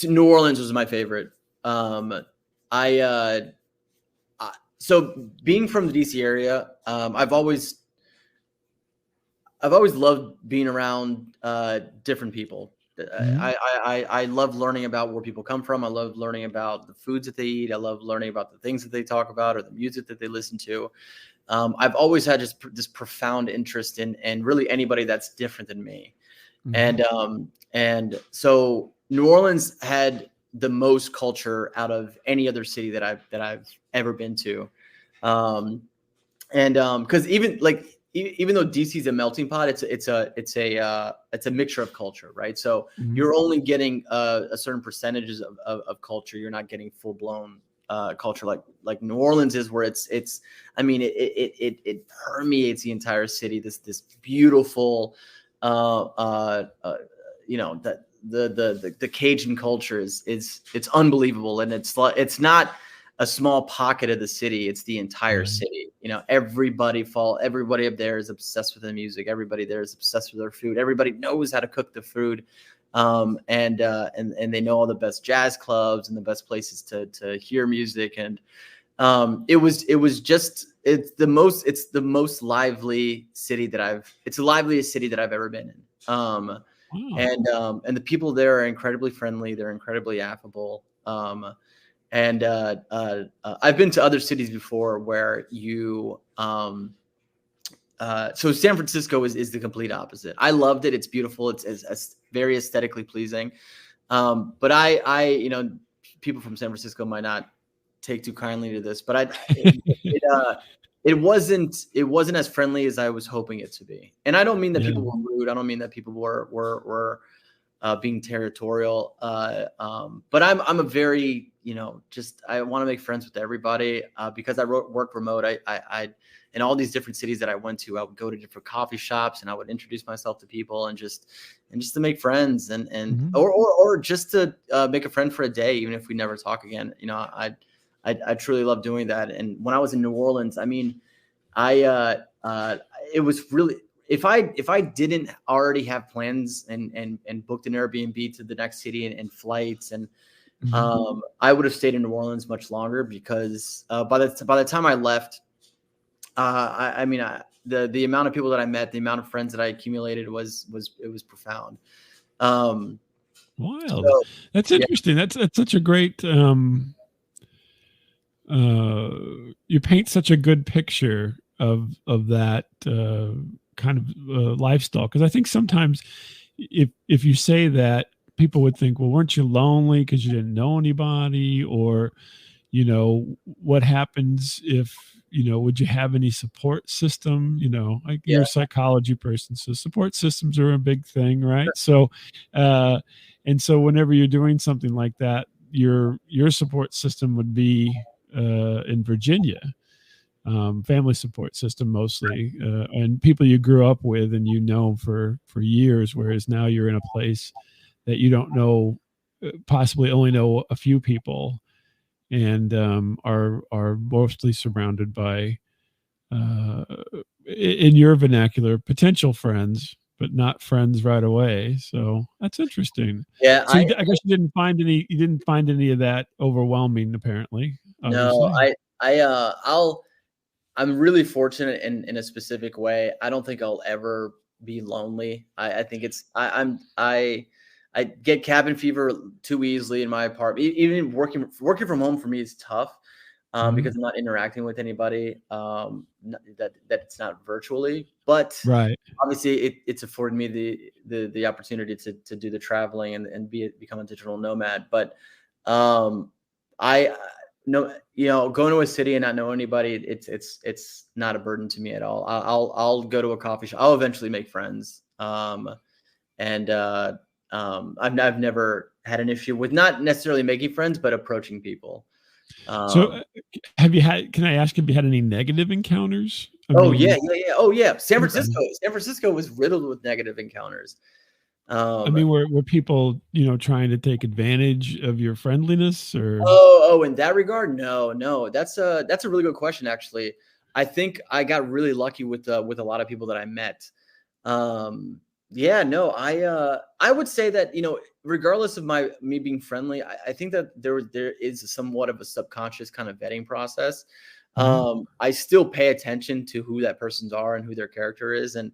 New Orleans was my favorite. Um, I, so being from the DC area, I've always loved being around different people. Mhm. I love learning about where people come from. I love learning about the foods that they eat. I love learning about the things that they talk about or the music that they listen to. I've always had just this profound interest in really anybody that's different than me. Mhm. And so New Orleans had the most culture out of any other city that I've ever been to. Um, and because even though DC is a melting pot, it's a mixture of culture, right? So Mhm. you're only getting a certain percentages of culture. You're not getting full blown culture like New Orleans is, where it's I mean it permeates the entire city. This beautiful, uh, uh, uh, that the Cajun culture is it's unbelievable, and it's not a small pocket of the city. It's the entire Yeah. city. Everybody up there is obsessed with the music. Everybody there is obsessed with their food. Everybody knows how to cook the food. And they know all the best jazz clubs and the best places to hear music. And it's the most lively city it's the liveliest city that I've ever been in. Wow. And the people there are incredibly friendly. They're incredibly affable. I've been to other cities before where so San Francisco is the complete opposite. I loved it. It's beautiful. It's very aesthetically pleasing. But people from San Francisco might not take too kindly to this, but it wasn't as friendly as I was hoping it to be. And I don't mean that Yeah. people were rude. I don't mean that people were being territorial. But I'm a very, I want to make friends with everybody because I work remote. I in all these different cities that I went to, I would go to different coffee shops and I would introduce myself to people and just to make friends or just to make a friend for a day, even if we never talk again. I truly love doing that. And when I was in New Orleans, I mean, it was really, if I didn't already have plans and booked an Airbnb to the next city and flights and I would have stayed in New Orleans much longer because by the time I left, the amount of people that I met, the amount of friends that I accumulated was profound. Wild. So, That's yeah. interesting. That's such a great. You paint such a good picture of that kind of lifestyle, because I think sometimes if you say that, people would think, well, weren't you lonely because you didn't know anybody, or what happens if would you have any support system? Like, Yeah. you're a psychology person, so support systems are a big thing, right? So and so whenever you're doing something like that, your support system would be in Virginia, family support system mostly, and people you grew up with and for years, whereas now you're in a place that you don't know, possibly only know a few people, and are mostly surrounded by, in your vernacular, potential friends, but not friends right away. So that's interesting. Yeah. So I guess you didn't find any. You didn't find any of that overwhelming, apparently. No, Obviously. I'm really fortunate in a specific way. I don't think I'll ever be lonely. I think I get cabin fever too easily in my apartment. Even working from home for me is tough because I'm not interacting with anybody that's not virtually. But Right. obviously, it's afforded me the opportunity to do the traveling and become a digital nomad. But I no, going to a city and not know anybody, it's not a burden to me at all. I'll go to a coffee shop. I'll eventually make friends. And I've never had an issue with not necessarily making friends, but approaching people. So, can I ask, have you had any negative encounters? Oh yeah. Oh yeah. Okay. San Francisco was riddled with negative encounters. Were people, trying to take advantage of your friendliness, or? In that regard, no. That's a really good question, actually. I think I got really lucky with a lot of people that I met. Yeah, no, I would say that, regardless of me being friendly, I think that there is somewhat of a subconscious kind of vetting process. I still pay attention to who that person's are and who their character is, and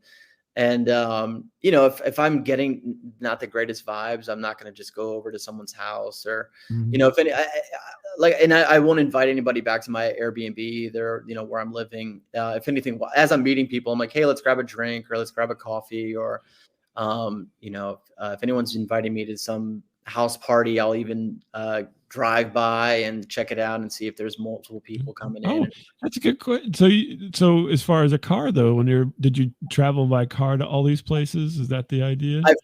if I'm getting not the greatest vibes, I'm not going to just go over to someone's house or, if any, I won't invite anybody back to my Airbnb either, where I'm living. If anything, as I'm meeting people, I'm like, hey, let's grab a drink or let's grab a coffee, or, if anyone's inviting me to some house party, I'll even drive by and check it out and see if there's multiple people coming in. Oh, that's a good question. So as far as a car though, did you travel by car to all these places? Is that the idea? I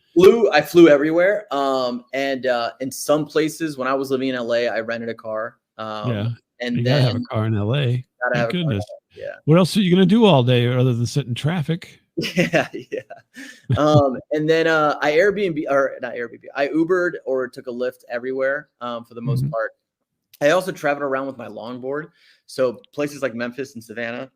flew everywhere. And in some places when I was living in LA, I rented a car. Yeah, And you gotta have a then car in LA. gotta Thank have a car. goodness. Yeah. What else are you gonna do all day other than sit in traffic? Yeah. And then I Airbnb, or not Airbnb, I Ubered or took a Lyft everywhere for the most part. I also traveled around with my longboard. So places like Memphis and Savannah,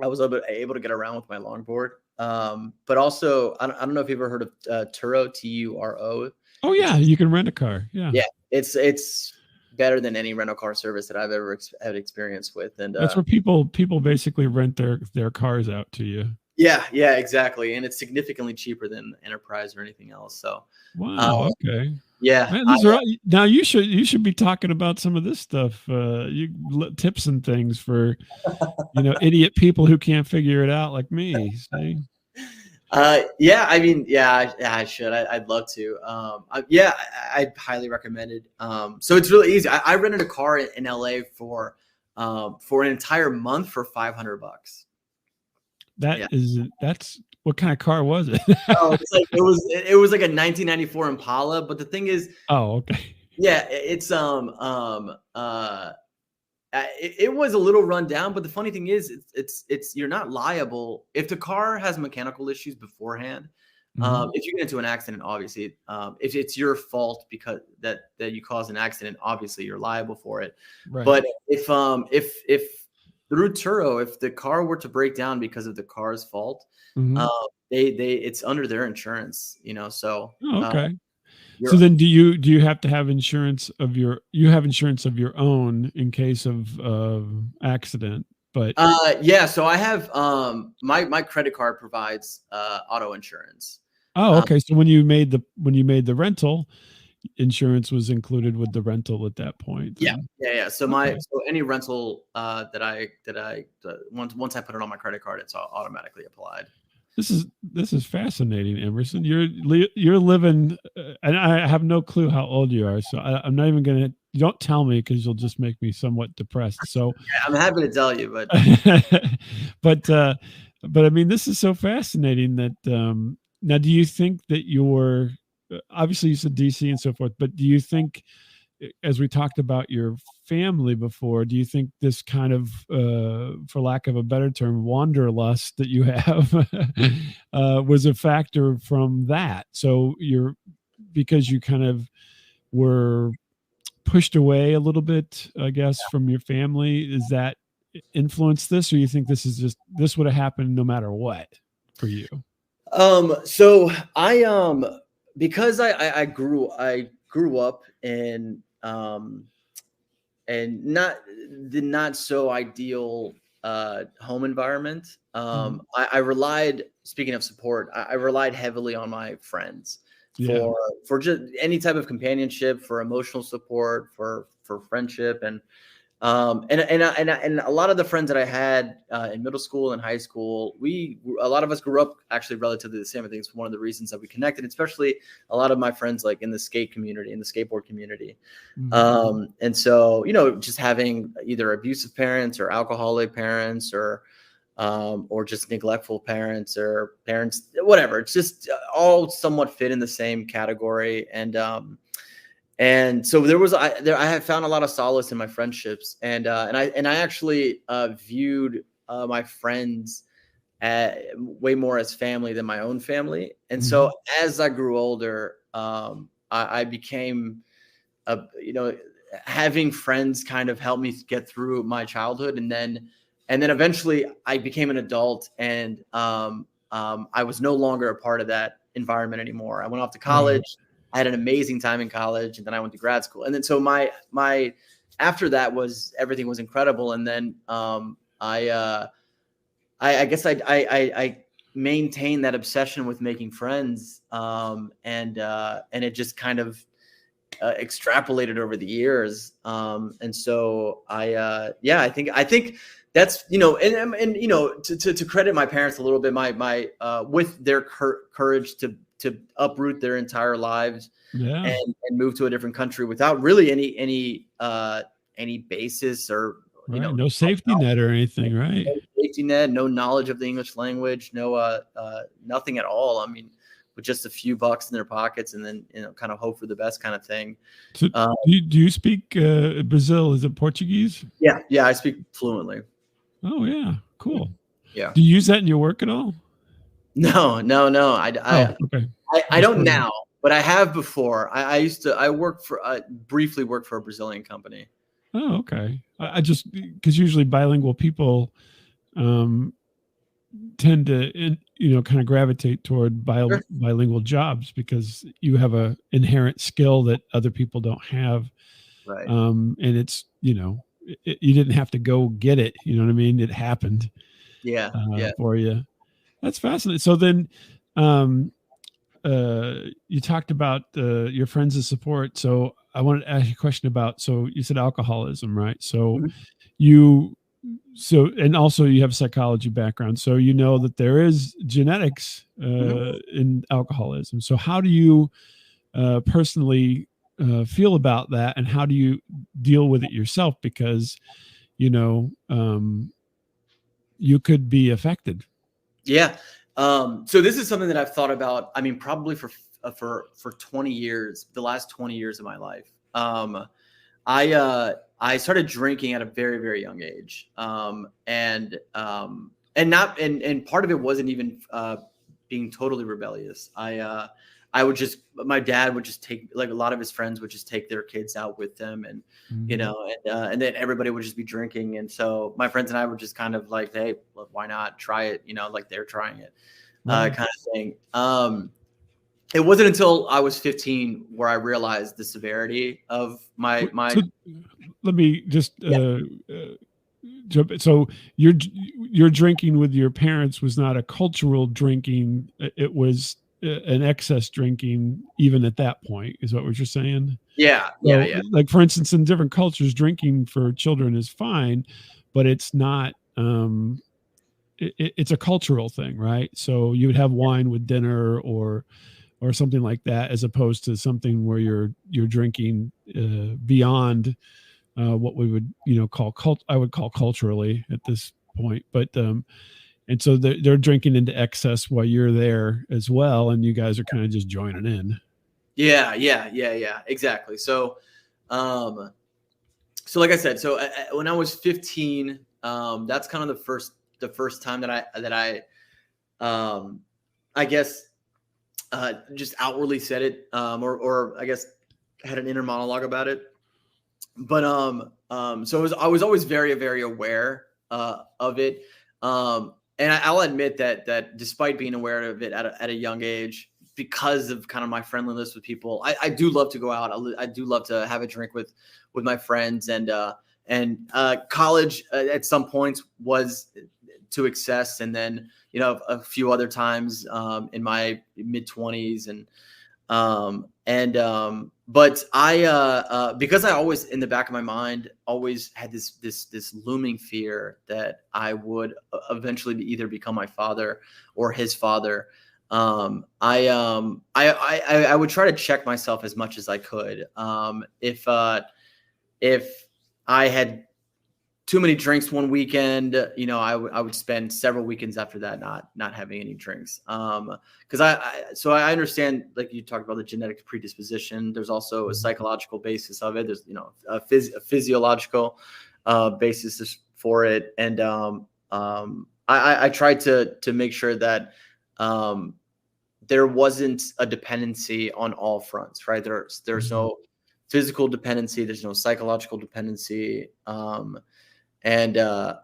I was able to get around with my longboard. But also, I don't know if you've ever heard of Turo, Turo. Oh It's yeah, you can rent a car. Yeah. yeah, it's better than any rental car service that I've ever had experience with. And That's where people basically rent their cars out to you. yeah, exactly. And it's significantly cheaper than Enterprise or anything else. So Wow. Okay. yeah, Man, these are all, now you should be talking about some of this stuff. Tips and things for idiot people who can't figure it out like me. See? yeah, I mean, yeah, I should. I'd love to. Yeah, I'd highly recommend it. So it's really easy. I rented a car in LA for an entire month for $500. That's what kind of car was it? Oh, it was like a 1994 Impala. But the thing is, Oh, okay. yeah, it was a little run down, but the funny thing is, it's you're not liable if the car has mechanical issues beforehand. Mhm. If you get into an accident, obviously, if it's your fault because that you caused an accident, obviously you're liable for it. Right. But if through Turo, if the car were to break down because of the car's fault, Mhm. it's under their insurance, so Oh, okay. So you're then do you have to have insurance of your own in case of accident, but yeah, so I have my credit card provides auto insurance. oh, Um, okay. So when you made the rental, insurance was included with the rental at that point yeah, then. yeah. So Okay. any rental once I put it on my credit card, it's automatically applied. This is fascinating, Emerson. You're living, and I have no clue how old you are, so I'm not even gonna. Don't tell me because you'll just make me somewhat depressed. So, Yeah, I'm happy to tell you, but but I mean, this is so fascinating that now, do you think that you're obviously you said DC and so forth, but do you think as we talked about your family before, do you think this kind of, for lack of a better term, wanderlust that you have was a factor from that? So because you kind of were pushed away a little bit, I guess, from your family, is that influenced this, or you think this would have happened no matter what for you? so I because I grew up in and not the not so ideal home environment. Mhm. I relied, speaking of support, I relied heavily on my friends Yeah. for just any type of companionship, for emotional support, for friendship, and a lot of the friends that I had in middle school and high school, a lot of us grew up actually relatively the same. I think it's one of the reasons that we connected, especially a lot of my friends like in the skate community, in the skateboard community. Mhm. And so, just having either abusive parents or alcoholic parents or just neglectful parents or parents, whatever. It's just all somewhat fit in the same category. And so I have found a lot of solace in my friendships, and I actually viewed my friends way more as family than my own family. And so Mhm. as I grew older, I became having friends kind of helped me get through my childhood, and then eventually I became an adult, and I was no longer a part of that environment anymore. I went off to Right. college. I had an amazing time in college, and then I went to grad school, and then so my after that was everything was incredible, and then I guess I maintained that obsession with making friends, and it just kind of extrapolated over the years. And so yeah, I think that's, to credit my parents a little bit, my with their courage to uproot their entire lives Yeah. and move to a different country without really any basis or, Right. No safety net or anything, right? no safety net, no knowledge of the English language, no nothing at all. I mean, with just a few bucks in their pockets, and then kind of hope for the best kind of thing. So Uh, do you speak Brazil? Is it Portuguese? yeah, I speak fluently. Oh yeah, cool. Yeah. Do you use that in your work at all? No. Oh, okay. I Just don't wondering. now, but I have before. I worked for briefly worked for a Brazilian company. Oh, okay. I just because usually bilingual people, um, tend to, kind of gravitate toward Sure. bilingual jobs because you have a inherent skill that other people don't have. Right. And it's, you didn't have to go get it. You know what I mean? It happened Yeah. Yeah. for you. That's fascinating. So then, um, you talked about your friends of support. So I wanted to ask you a question about. So you said alcoholism, right? So Mhm. you, and also you have a psychology background, so you know that there is genetics Mhm. in alcoholism. So how do you personally feel about that, and how do you deal with it yourself? Because you could be affected. Yeah. So this is something that I've thought about. I mean, probably for 20 years, the last 20 years of my life. I started drinking at a very very young age, and part of it wasn't even being totally rebellious. I would just my dad would just take, like, a lot of his friends would just take their kids out with them, and Mm-hmm. and then everybody would just be drinking, and so my friends and I were just kind of like, hey, well, why not try it? Like they're trying it, Right. kind of thing. It wasn't until I was 15 where I realized the severity of my So let me just yeah. jump in. So your drinking with your parents was not a cultural drinking. It was an excess drinking, even at that point, is what you're saying. Yeah, yeah, So, yeah. like, for instance, in different cultures, drinking for children is fine, but it's not. It's a cultural thing, right? So you would have wine with dinner, or something like that, as opposed to something where you're drinking beyond what we would call I would call culturally at this point. But and so they're drinking into excess while you're there as well, and you guys are kind of just joining in. Yeah, yeah, yeah, yeah, exactly. Um, so like I said, when I was 15, that's kind of the first time um, I guess, just outwardly said it, or I guess had an inner monologue about it. But so I was always very very aware of it. And I'll admit that despite being aware of it at a young age, because of kind of my friendliness with people, I do love to go out. I do love to have a drink with my friends, and college at some points was to excess, and then a few other times in my mid 20s, but because I always, in the back of my mind, always had this looming fear that I would eventually either become my father or his father. I would try to check myself as much as I could. If I had too many drinks one weekend, I would spend several weekends after that not having any drinks. Because I understand, like you talked about, the genetic predisposition. There's also a psychological basis of it. There's a physiological basis for it, and I tried to make sure that there wasn't a dependency on all fronts. Right, there's Mhm. no physical dependency. There's no psychological dependency. And there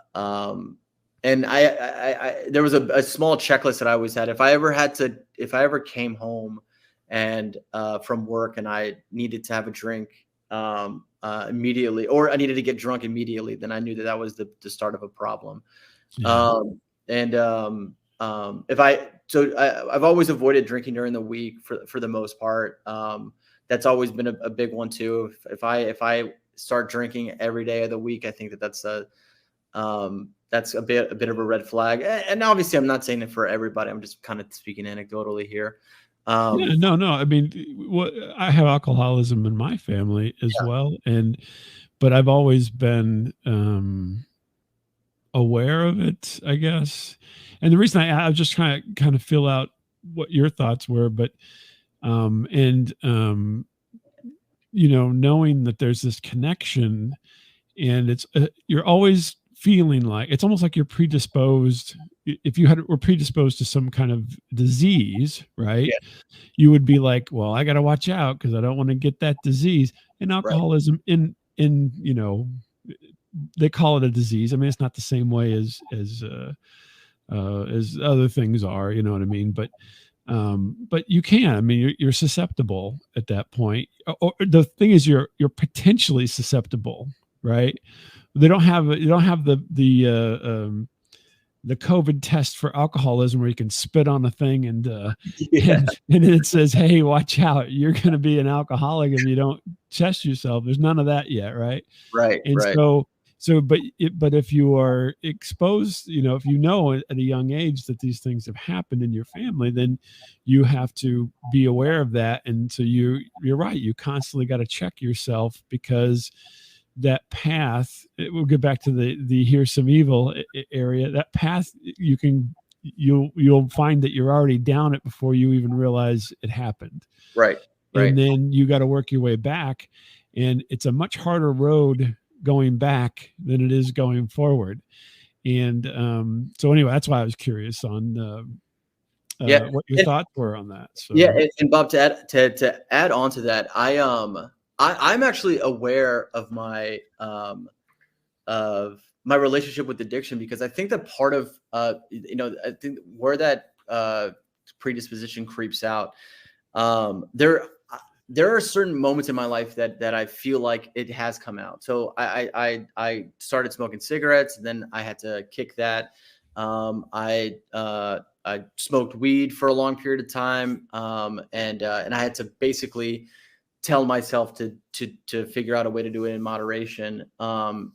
was a small checklist that I always had. If I ever came home and from work, and I needed to have a drink immediately, or I needed to get drunk immediately, then I knew that was the start of a problem. Yeah. And if I so I've always avoided drinking during the week for the most part. That's always been a big one too. If I start drinking every day of the week, I think that's a bit of a red flag. And obviously, I'm not saying it for everybody. I'm just kind of speaking anecdotally here. Yeah, Um, no. I mean, what I have alcoholism in my family as yeah, well, but I've always been aware of it, I guess. And the reason I was just trying to kind of fill out what your thoughts were, but and knowing that there's this connection, and it's you're always feeling like it's almost like you're predisposed. If you were predisposed to some kind of disease, right, yeah, you would be like, well, I got to watch out because I don't want to get that disease. And right, alcoholism, in they call it a disease. I mean, it's not the same way as as other things are. You know what I mean? But you can. I mean, you're susceptible at that point. Or the thing is, you're potentially susceptible, right? They don't have you don't have the COVID test for alcoholism where you can spit on a thing and Yeah. and it says, "Hey, watch out! You're going to be an alcoholic if you don't test yourself." There's none of that yet, right? Right. And Right. but if you are exposed, if you know at a young age that these things have happened in your family, then you have to be aware of that. And so you're right. You constantly got to check yourself, because that path, we'll get back to the here's some evil area. That path, you'll find that you're already down it before you even realize it happened. Right. Right. And then you got to work your way back, and it's a much harder road going back than it is going forward. And so anyway, that's why I was curious on Yeah. what your And, thoughts were on that. So yeah. And Bob, to add on to that, I'm actually aware of my relationship with addiction, because I think that part of I think where that predisposition creeps out, there are certain moments in my life that I feel like it has come out. So I started smoking cigarettes, and then I had to kick that. I smoked weed for a long period of time, and I had to basically tell myself to figure out a way to do it in moderation. And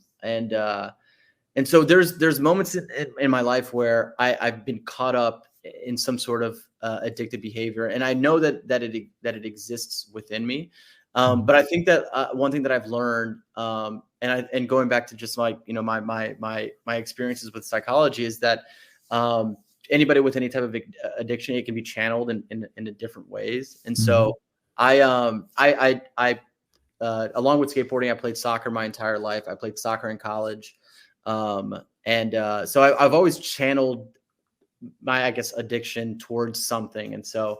so there's moments in my life where I've been caught up in some sort of addictive behavior, and I know that it exists within me. But I think that one thing that I've learned, and going back to just like my experiences with psychology, is that anybody with any type of addiction, it can be channeled in different ways. And so I along with skateboarding, I played soccer my entire life. I played soccer in college. So I've always channeled my, I guess, addiction towards something. And so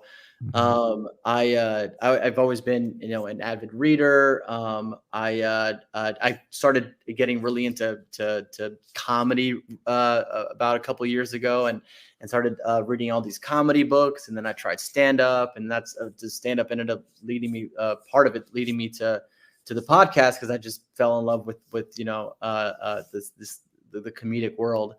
I've always been, an avid reader. I started getting really into comedy about a couple of years ago, and started reading all these comedy books. And then I tried stand up, and that's the stand up ended up leading me, part of it leading me to the podcast, because I just fell in love with the comedic world.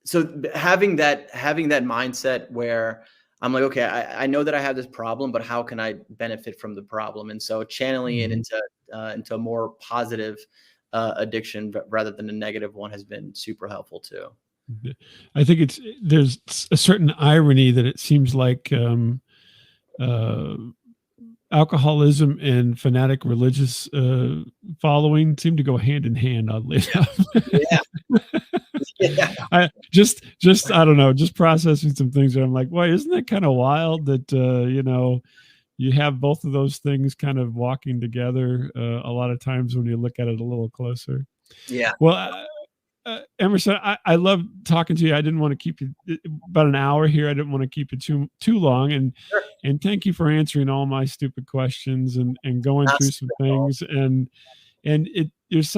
So having that mindset where I'm like, okay, I know that I have this problem, but how can I benefit from the problem? And so channeling it into a more positive addiction rather than a negative one has been super helpful too. I think there's a certain irony that it seems like alcoholism and fanatic religious following seem to go hand in hand, oddly enough. Yeah. Yeah. I don't know, just processing some things where I'm like, well, isn't that kind of wild that you have both of those things kind of walking together a lot of times when you look at it a little closer. Yeah. Well, Emerson, I love talking to you. I didn't want to keep you about an hour here. I didn't want to keep you too long. And Sure. And thank you for answering all my stupid questions and going through some things. And there's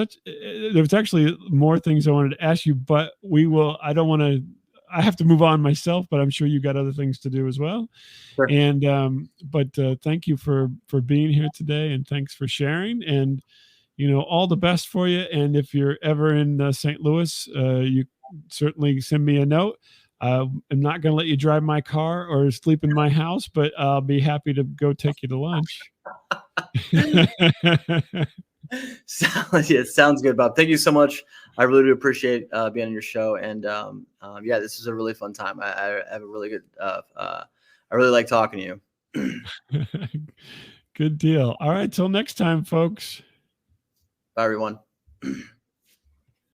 actually more things I wanted to ask you, but I have to move on myself, but I'm sure you got other things to do as well. Sure. And but thank you for being here today, and thanks for sharing. And all the best for you. And if you're ever in St. Louis, you certainly send me a note. I'm not going to let you drive my car or sleep in my house, but I'll be happy to go take you to lunch. Sounds good, Bob. Thank you so much. I really do appreciate being on your show. And this is a really fun time. I have a really good, I really like talking to you. Good deal. All right. Till next time, folks. Bye, everyone.